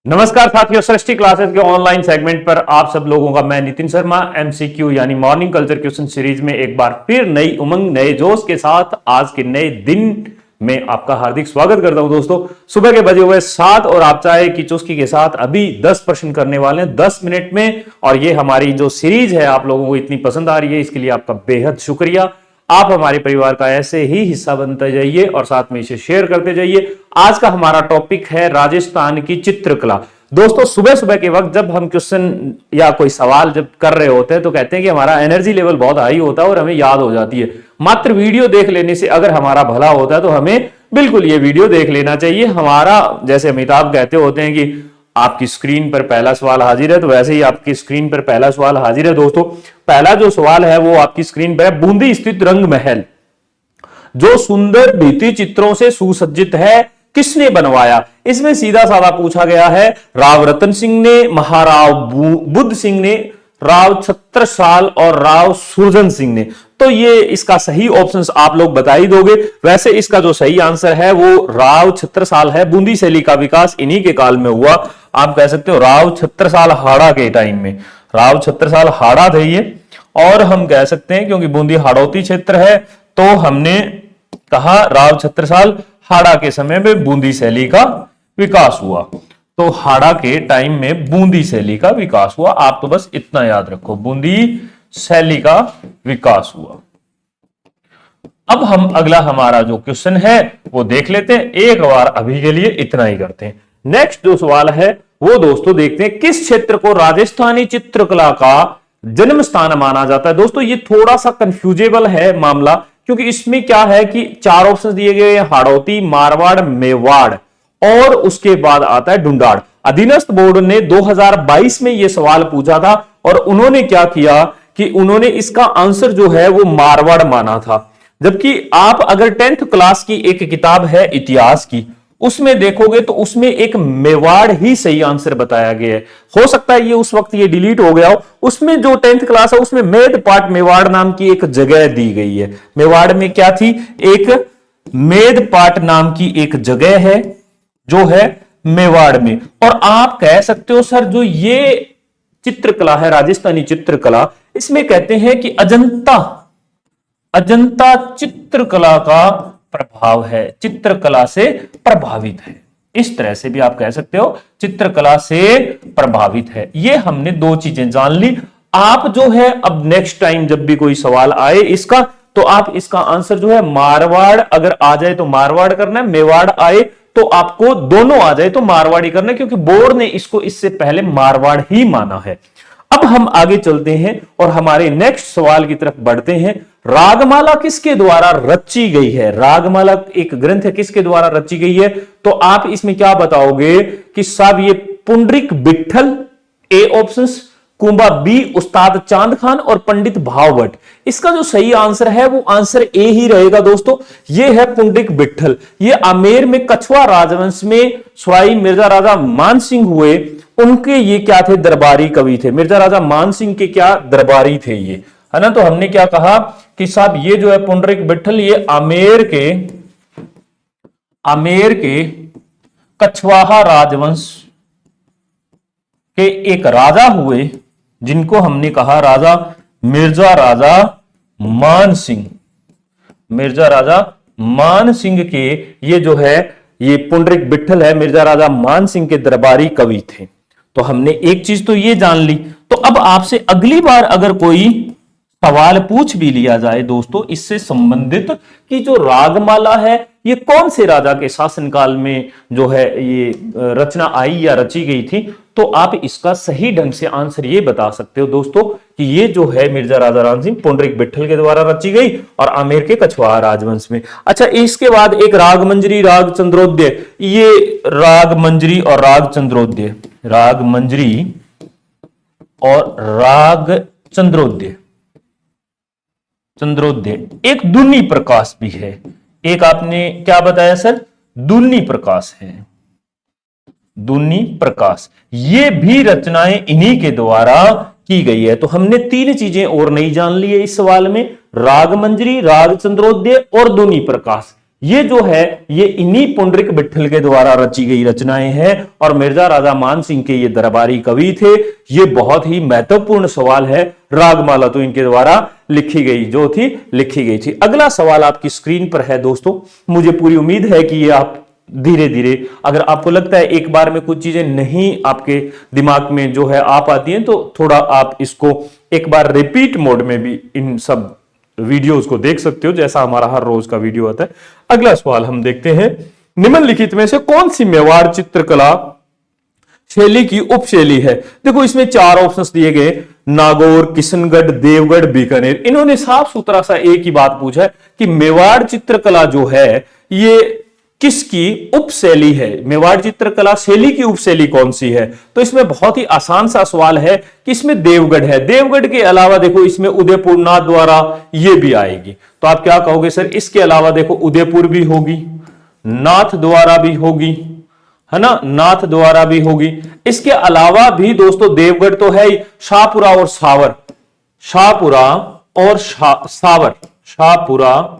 नमस्कार साथियों, सृष्टि क्लासेस के ऑनलाइन सेगमेंट पर आप सब लोगों का मैं नितिन शर्मा एमसीक्यू यानी मॉर्निंग कल्चर क्वेश्चन सीरीज में एक बार फिर नई उमंग नए जोश के साथ आज के नए दिन में आपका हार्दिक स्वागत करता हूं। दोस्तों, सुबह के बजे हुए 7 और आप चाय की चुस्की के साथ अभी 10 प्रश्न करने वाले हैं 10 मिनट में। और ये हमारी जो सीरीज है आप लोगों को इतनी पसंद आ रही है, इसके लिए आपका बेहद शुक्रिया। आप हमारे परिवार का ऐसे ही हिस्सा बनते जाइए और साथ में इसे शेयर करते जाइए। आज का हमारा टॉपिक है राजस्थान की चित्रकला। दोस्तों, सुबह सुबह के वक्त जब हम क्वेश्चन या कोई सवाल जब कर रहे होते हैं तो कहते हैं कि हमारा एनर्जी लेवल बहुत हाई होता है और हमें याद हो जाती है। मात्र वीडियो देख लेने से अगर हमारा भला होता है तो हमें बिल्कुल ये वीडियो देख लेना चाहिए। हमारा जैसे अमिताभ कहते होते हैं कि आपकी स्क्रीन पर पहला सवाल हाजिर है, तो वैसे ही आपकी स्क्रीन पर पहला सवाल हाजिर है। दोस्तों, पहला जो सवाल है वो आपकी स्क्रीन पर है। बूंदी स्थित रंग महल जो सुंदर भित्ति चित्रों से सुसज्जित है, किसने बनवाया? इसमें सीधा साधा पूछा गया है। राव रतन सिंह ने, महाराव बुद्ध सिंह ने, राव छत्रसाल और राव सुरजन सिंह ने। तो ये इसका सही ऑप्शंस आप लोग बता ही दोगे। वैसे इसका जो सही आंसर है वो राव छत्रसाल है। बूंदी शैली का विकास इन्हीं के काल में हुआ। आप कह सकते हो राव छत्रसाल हाड़ा के टाइम में, राव छत्रसाल हाड़ा थे ये। और हम कह सकते हैं क्योंकि बूंदी हाड़ौती क्षेत्र है तो हमने कहा राव छत्रसाल हाड़ा के समय में बूंदी शैली का विकास हुआ। तो हाड़ा के टाइम में बूंदी शैली का विकास हुआ। आप तो बस इतना याद रखो, बूंदी शैली का विकास हुआ। अब हम अगला हमारा जो क्वेश्चन है वो देख लेते हैं। एक बार अभी के लिए इतना ही करते हैं। नेक्स्ट जो सवाल है वो दोस्तों देखते हैं, किस क्षेत्र को राजस्थानी चित्रकला का जन्म स्थान माना जाता है? दोस्तों, ये थोड़ा सा कंफ्यूजेबल है मामला, क्योंकि इसमें क्या है कि 4 ऑप्शन दिए गए हैं, हाड़ौती, मारवाड़, मेवाड़ और उसके बाद आता है ढूंढाड़। अधीनस्थ बोर्ड ने 2022 में यह सवाल पूछा था और उन्होंने क्या किया कि उन्होंने इसका आंसर जो है वो मारवाड़ माना था। जबकि आप अगर 10th क्लास की एक किताब है इतिहास की, उसमें देखोगे तो उसमें एक मेवाड़ ही सही आंसर बताया गया है। हो सकता है ये उस वक्त ये डिलीट हो गया हो। उसमें जो 10th क्लास है उसमें मेद पाट मेवाड़ नाम की एक जगह दी गई है। मेवाड़ में क्या थी? एक मेद पाट नाम की एक जगह है जो है मेवाड़ में। और आप कह सकते हो सर जो ये चित्रकला है राजस्थानी चित्रकला, इसमें कहते हैं कि अजंता चित्रकला का प्रभाव है, चित्रकला से प्रभावित है। इस तरह से भी आप कह सकते हो चित्रकला से प्रभावित है। ये हमने 2 चीजें जान ली। आप जो है अब नेक्स्ट टाइम जब भी कोई सवाल आए इसका, तो आप इसका आंसर जो है मारवाड़ अगर आ जाए तो मारवाड़ करना है, मेवाड़ आए तो आपको दोनों आ जाए तो मारवाड़ी करना है, क्योंकि बोर्ड ने इसको इससे पहले मारवाड़ ही माना है। अब हम आगे चलते हैं और हमारे नेक्स्ट सवाल की तरफ बढ़ते हैं। रागमाला किसके द्वारा रची गई है? रागमाला एक ग्रंथ है, किसके द्वारा रची गई है? तो आप इसमें क्या बताओगे कि साहब ये पुंडरीक विट्ठल ए ऑप्शंस, कुंभा बी उस्ताद चांद खान और पंडित भावभट्ट। इसका जो सही आंसर है वो आंसर ए ही रहेगा दोस्तों। ये है पुंडरीक विट्ठल। ये आमेर में कछवा राजवंश में सवाई मिर्जा राजा मान सिंह हुए, उनके ये क्या थे? दरबारी कवि थे। मिर्जा राजा मान सिंह के क्या दरबारी थे ये, है ना। तो हमने क्या कहा कि साहब ये जो है पुंडरीक विट्ठल ये आमेर के कछवाहा राजवंश के एक राजा हुए, जिनको हमने कहा राजा मिर्जा राजा मान सिंह। मिर्जा राजा मान सिंह के ये जो है ये पुंडरीक विट्ठल है, मिर्जा राजा मान सिंह के दरबारी कवि थे। तो हमने एक चीज तो ये जान ली। तो अब आपसे अगली बार अगर कोई सवाल पूछ भी लिया जाए दोस्तों इससे संबंधित कि जो रागमाला है ये कौन से राजा के शासनकाल में जो है ये रचना आई या रची गई थी, तो आप इसका सही ढंग से आंसर ये बता सकते हो दोस्तों कि ये जो है मिर्जा राजा राम सिंह पुंडरीक विट्ठल के द्वारा रची गई और आमेर के कछवाहा राजवंश में। अच्छा, इसके बाद एक रागमंजरी राग चंद्रोदय, ये रागमंजरी और राग चंद्रोदय, रागमंजरी और राग चंद्रोदय एक दुन्नी प्रकाश भी है। एक आपने क्या बताया सर? दुन्नी प्रकाश है, दुन्नी प्रकाश। ये भी रचनाएं इन्हीं के द्वारा की गई है। तो हमने 3 चीजें और नहीं जान ली है इस सवाल में, रागमंजरी, राग चंद्रोदय और दुन्नी प्रकाश। ये जो है ये इन्हीं पुंडरीक विट्ठल के द्वारा रची गई रचनाएं हैं और मिर्जा राजा मान सिंह के ये दरबारी कवि थे। ये बहुत ही महत्वपूर्ण सवाल है। रागमाला तो इनके द्वारा लिखी गई थी। अगला सवाल आपकी स्क्रीन पर है दोस्तों। मुझे पूरी उम्मीद है कि ये आप धीरे धीरे, अगर आपको लगता है एक बार में कुछ चीजें नहीं आपके दिमाग में जो है आ पाती हैं, तो थोड़ा आप इसको एक बार रिपीट मोड में भी इन सब वीडियोस को देख सकते हो, जैसा हमारा हर रोज का वीडियो आता है। अगला सवाल हम देखते हैं, निम्नलिखित में से कौन सी मेवाड़ चित्रकला शैली की उपशैली है? देखो इसमें 4 ऑप्शंस दिए गए, नागौर, किशनगढ़, देवगढ़, बीकानेर। इन्होंने साफ सुथरा सा एक ही बात पूछा है कि मेवाड़ चित्रकला जो है ये किसकी उपशैली है, मेवाड़ चित्रकला शैली की उपशैली कौन सी है? तो इसमें बहुत ही आसान सा सवाल है कि इसमें देवगढ़ है। देवगढ़ के अलावा देखो इसमें उदयपुर, नाथ द्वारा ये भी आएगी। तो आप क्या कहोगे सर? इसके अलावा देखो उदयपुर भी होगी, नाथ द्वारा भी होगी, है ना, नाथ द्वारा भी होगी। इसके अलावा भी दोस्तों देवगढ़ तो है ही, शाहपुरा और सावर, शाहपुरा और सावर, शाहपुरा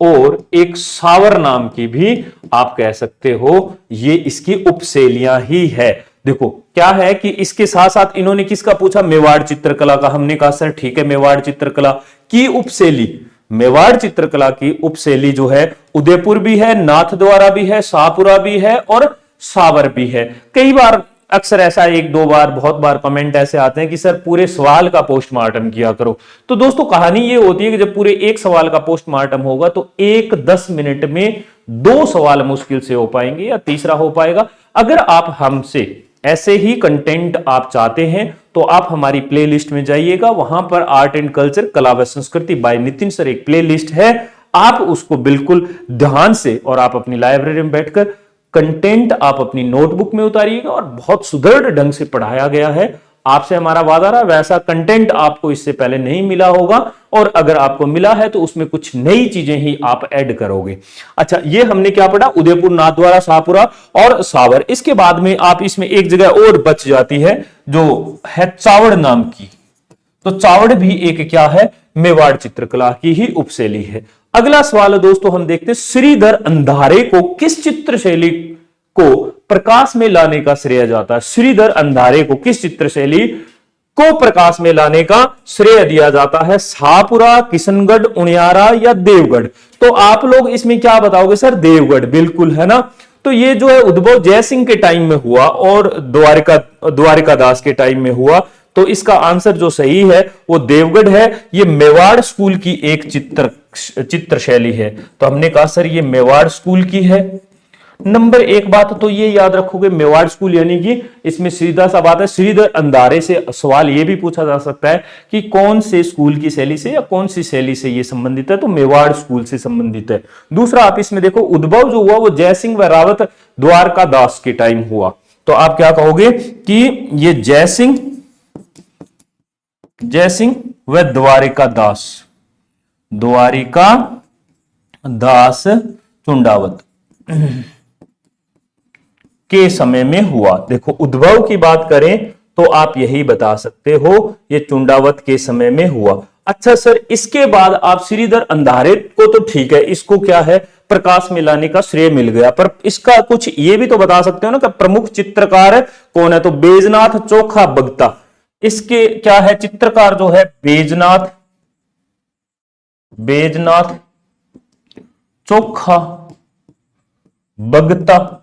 और एक सावर नाम की भी आप कह सकते हो, ये इसकी उपशैलियां ही है। देखो क्या है कि इसके साथ साथ इन्होंने किसका पूछा? मेवाड़ चित्रकला का। हमने कहा सर ठीक है, मेवाड़ चित्रकला की उपशैली, मेवाड़ चित्रकला की उपशैली जो है उदयपुर भी है, नाथ द्वारा भी है, शाहपुरा भी है और सावर भी है। कई बार अक्सर ऐसा 1-2 बार, बहुत बार कमेंट ऐसे आते हैं कि सर पूरे सवाल का पोस्टमार्टम किया करो। तो दोस्तों कहानी ये होती है कि जब पूरे एक सवाल का पोस्टमार्टम होगा तो 1-10 मिनट में 2 सवाल मुश्किल से हो पाएंगे या तीसरा हो पाएगा। अगर आप हमसे ऐसे ही कंटेंट आप चाहते हैं तो आप हमारी प्लेलिस्ट में जाइएगा, वहां पर आर्ट एंड कल्चर, कला व संस्कृति बाय नितिन सर एक प्लेलिस्ट है। आप उसको बिल्कुल ध्यान से और आप अपनी लाइब्रेरी में बैठकर कंटेंट आप अपनी नोटबुक में उतारिएगा और बहुत सुदृढ़ ढंग से पढ़ाया गया है। आपसे हमारा वादा रहा, वैसा कंटेंट आपको इससे पहले नहीं मिला होगा और अगर आपको मिला है तो उसमें कुछ नई चीजें ही आप ऐड करोगे। अच्छा, ये हमने क्या पढ़ा? उदयपुर, नाथद्वारा, शाहपुरा और सावर। इसके बाद में आप इसमें एक जगह और बच जाती है जो है चावड़ नाम की। तो चावड़ भी एक क्या है? मेवाड़ चित्रकला की ही उपशैली है। अगला सवाल दोस्तों हम देखते हैं, श्रीधर अंधारे को किस चित्र शैली को प्रकाश में लाने का श्रेय जाता है? श्रीधर अंधारे को किस चित्र शैली को प्रकाश में लाने का श्रेय दिया जाता है? शाहपुरा, किशनगढ़, उनियारा या देवगढ़? तो आप लोग इसमें क्या बताओगे सर? देवगढ़, बिल्कुल, है ना। तो ये जो है उद्भव जयसिंह के टाइम में हुआ और द्वारिका दास के टाइम में हुआ। तो इसका आंसर जो सही है वो देवगढ़ है। ये मेवाड़ स्कूल की एक चित्र शैली है। तो हमने कहा सर ये मेवाड़ स्कूल की है। नंबर 1 बात तो ये याद रखोगे, मेवाड़ स्कूल यानी कि इसमें सीधा सा बात है, श्रीधर अंधारे से सवाल ये भी पूछा जा सकता है कि कौन से स्कूल की शैली से या कौन सी शैली से ये संबंधित है? तो मेवाड़ स्कूल से संबंधित है। दूसरा आप इसमें देखो उद्भव जो हुआ वो जयसिंह व रावत द्वारका दास के टाइम हुआ। तो आप क्या कहोगे कि ये जयसिंह व द्वारिका दास चुंडावत के समय में हुआ। देखो उद्भव की बात करें तो आप यही बता सकते हो, ये चुंडावत के समय में हुआ। अच्छा सर, इसके बाद आप श्रीधर अंधारे को तो ठीक है, इसको क्या है प्रकाश में लाने का श्रेय मिल गया, पर इसका कुछ ये भी तो बता सकते हो ना कि प्रमुख चित्रकार कौन है? तो बैजनाथ चोखा बगता, इसके क्या है चित्रकार जो है बैजनाथ चोखा बगता।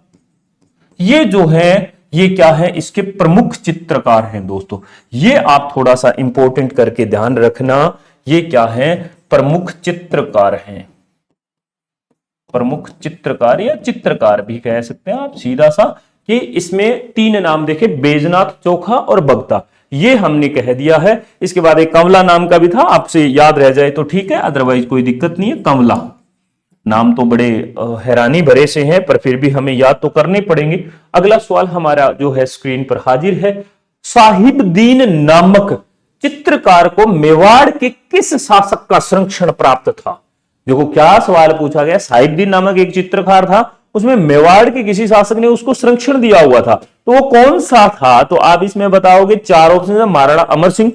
ये जो है ये क्या है? इसके प्रमुख चित्रकार हैं दोस्तों। ये आप थोड़ा सा इंपॉर्टेंट करके ध्यान रखना, ये क्या है? प्रमुख चित्रकार हैं। प्रमुख चित्रकार या चित्रकार भी कह सकते हैं आप सीधा सा, कि इसमें 3 नाम देखे, बैजनाथ, चोखा और बगता, ये हमने कह दिया है। इसके बाद एक कमला नाम का भी था, आपसे याद रह जाए तो ठीक है, अदरवाइज कोई दिक्कत नहीं है। कमला नाम तो बड़े हैरानी भरे से हैं, पर फिर भी हमें याद तो करने पड़ेंगे। अगला सवाल हमारा जो है स्क्रीन पर हाजिर है, साहिबदीन नामक चित्रकार को मेवाड़ के किस शासक का संरक्षण प्राप्त था? देखो क्या सवाल पूछा गया, साहिबदीन नामक एक चित्रकार था, उसमें मेवाड़ के किसी शासक ने उसको संरक्षण दिया हुआ था, तो वो कौन सा था? तो आप इसमें बताओगे 4 ऑप्शन है, महाराणा अमर सिंह,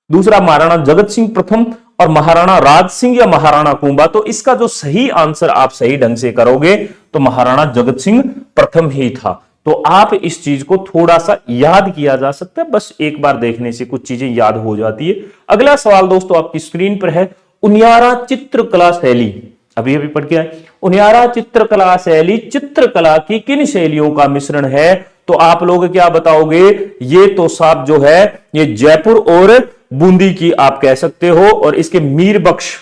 दूसरा महाराणा जगत सिंह प्रथम और महाराणा राज सिंह या महाराणा कुंभा, तो इसका जो सही आंसर आप सही ढंग से करोगे तो महाराणा जगत सिंह प्रथम ही था। तो आप इस चीज को थोड़ा सा याद किया जा सकता है, बस एक बार देखने से कुछ चीजें याद हो जाती है। अगला सवाल दोस्तों आपकी स्क्रीन पर है, उनियारा चित्रकला शैली, अभी अभी पढ़ के आए, उनियारा चित्रकला शैली चित्रकला की किन शैलियों का मिश्रण है? तो आप लोग क्या बताओगे? ये तो साहब जो है ये जयपुर और बूंदी की आप कह सकते हो, और इसके मीर बख्श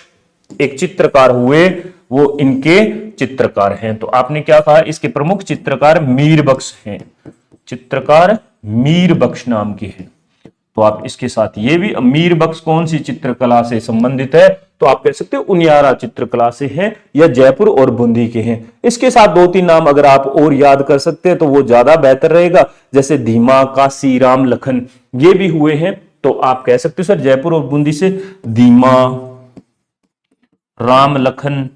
एक चित्रकार हुए, वो इनके चित्रकार हैं। तो आपने क्या कहा? इसके प्रमुख चित्रकार मीर बख्श हैं, चित्रकार मीर बख्श नाम के हैं। तो आप इसके साथ ये भी, मीर बख्श कौन सी चित्रकला से संबंधित है? तो आप कह सकते हो उनियारा चित्रकला से हैं या जयपुर और बूंदी के हैं। इसके साथ दो तीन नाम अगर आप और याद कर सकते हैं तो वो ज्यादा बेहतर रहेगा, जैसे धीमा, काशी, राम, लखन, ये भी हुए हैं। तो आप कह सकते हो सर जयपुर और बूंदी से धीमा, राम, लखन,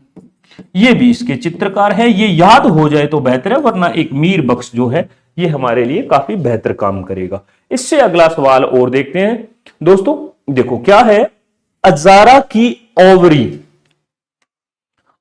ये भी इसके चित्रकार हैं। ये याद हो जाए तो बेहतर है, वरना एक मीर बख्श जो है ये हमारे लिए काफी बेहतर काम करेगा। इससे अगला सवाल और देखते हैं दोस्तों। देखो क्या है, अजारा की ओवरी,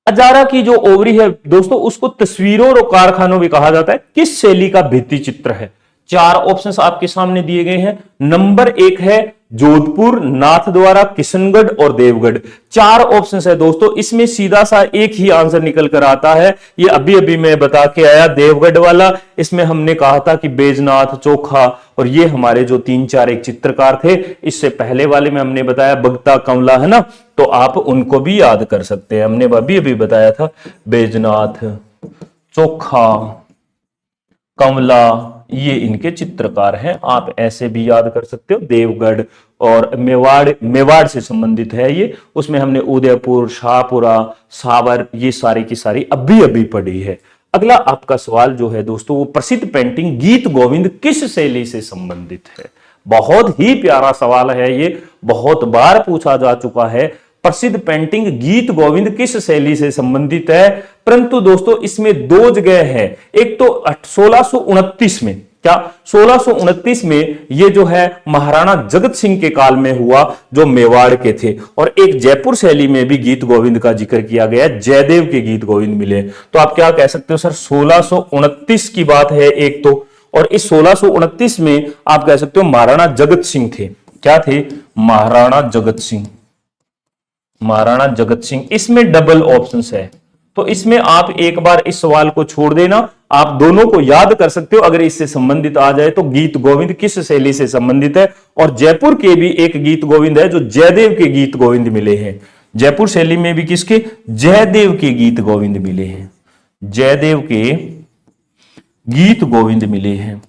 अजारा की जो ओवरी है दोस्तों उसको तस्वीरों और कारखानों भी कहा जाता है। किस शैली का भित्ति चित्र है? चार ऑप्शंस आपके सामने दिए गए हैं। नंबर एक है जोधपुर, नाथद्वारा, किशनगढ़ और देवगढ़। चार ऑप्शंस है दोस्तों, इसमें सीधा सा एक ही आंसर निकल कर आता है। ये अभी अभी मैं बता के आया देवगढ़ वाला, इसमें हमने कहा था कि बैजनाथ, चोखा, और ये हमारे जो तीन चार एक चित्रकार थे। इससे पहले वाले में हमने बताया बगता, कमला, है ना, तो आप उनको भी याद कर सकते हैं। हमने अभी अभी बताया था बैजनाथ, चोखा, कमला, ये इनके चित्रकार हैं। आप ऐसे भी याद कर सकते हो। देवगढ़ और मेवाड़ से संबंधित है ये, उसमें हमने उदयपुर, शाहपुरा, सावर, ये सारी की सारी अभी अभी पढ़ी है। अगला आपका सवाल जो है दोस्तों, वो प्रसिद्ध पेंटिंग गीत गोविंद किस शैली से संबंधित है? बहुत ही प्यारा सवाल है ये, बहुत बार पूछा जा चुका है। प्रसिद्ध पेंटिंग गीत गोविंद किस शैली से संबंधित है? परंतु दोस्तों इसमें दो जगह है। एक तो 1629 में, क्या 1629 में ये जो है महाराणा जगत सिंह के काल में हुआ, जो मेवाड़ के थे, और एक जयपुर शैली में भी गीत गोविंद का जिक्र किया गया, जयदेव के गीत गोविंद मिले। तो आप क्या कह सकते हो सर, 1629 की बात है एक तो, और इस 1629 में आप कह सकते हो महाराणा जगत सिंह थे। क्या थे? महाराणा जगत सिंह, महाराणा जगत सिंह। इसमें डबल ऑप्शंस है, तो इसमें आप एक बार इस सवाल को छोड़ देना, आप दोनों को याद कर सकते हो। अगर इससे संबंधित आ जाए तो गीत गोविंद किस शैली से संबंधित है, और जयपुर के भी एक गीत गोविंद है जो जयदेव के गीत गोविंद मिले हैं। जयपुर शैली में भी किसके? जयदेव के गीत गोविंद मिले हैं, जयदेव के गीत गोविंद मिले हैं।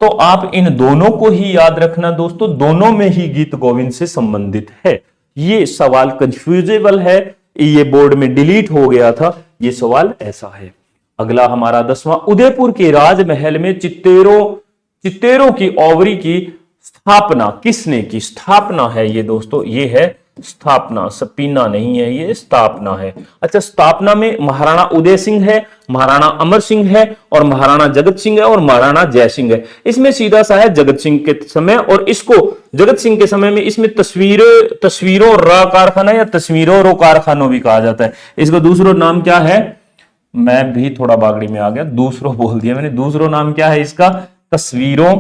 तो आप इन दोनों को ही याद रखना दोस्तों, दोनों में ही गीत गोविंद से संबंधित है। ये सवाल कंफ्यूजेबल है, ये बोर्ड में डिलीट हो गया था, ये सवाल ऐसा है। अगला हमारा 10वां, उदयपुर के राजमहल में चित्तेरों की ओवरी की स्थापना किसने की? स्थापना है ये दोस्तों, ये है स्थापना, सपीना नहीं है, ये स्थापना है। अच्छा, स्थापना में महाराणा उदय सिंह है, महाराणा अमर सिंह है, और महाराणा जगत सिंह है, और महाराणा जय सिंह है। इसमें सीधा सा है जगत सिंह के समय, और इसको जगत सिंह के समय में इसमें तस्वीरों रा कारखाना या तस्वीरों रो कारखानों भी कहा जाता है। इसका दूसरा नाम क्या है? मैं भी थोड़ा बागड़ी में आ गया, दूसरों बोल दिया मैंने। दूसरा नाम क्या है इसका? तस्वीरों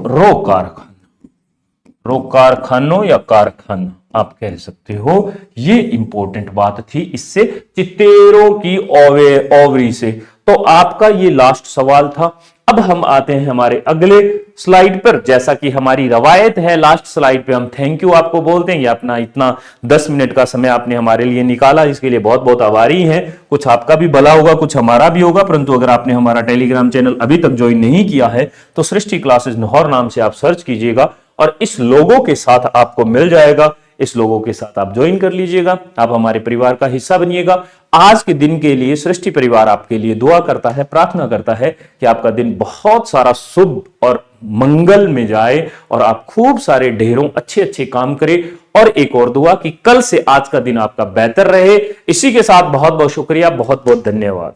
रो कारखाना, रो कारखानों या कारखाना आप कह सकते हो। ये इंपॉर्टेंट बात थी, इससे चित्तेरों की ओवरी से। तो आपका ये लास्ट सवाल था। अब हम आते हैं हमारे अगले स्लाइड पर। जैसा कि हमारी रवायत है, लास्ट स्लाइड पे हम थैंक यू आपको बोलते हैं। ये अपना इतना 10 मिनट का समय आपने हमारे लिए निकाला, इसके लिए बहुत बहुत आभारी हैं। कुछ आपका भी भला होगा, कुछ हमारा भी होगा। परंतु अगर आपने हमारा टेलीग्राम चैनल अभी तक ज्वाइन नहीं किया है तो सृष्टि क्लासेस लाहौर नाम से आप सर्च कीजिएगा, और इस लोगों के साथ आपको मिल जाएगा। इस लोगों के साथ आप ज्वाइन कर लीजिएगा, आप हमारे परिवार का हिस्सा बनिएगा। आज के दिन के लिए सृष्टि परिवार आपके लिए दुआ करता है, प्रार्थना करता है कि आपका दिन बहुत सारा शुभ और मंगल में जाए, और आप खूब सारे ढेरों अच्छे अच्छे काम करें। और एक और दुआ कि कल से आज का दिन आपका बेहतर रहे। इसी के साथ बहुत बहुत शुक्रिया, बहुत बहुत धन्यवाद।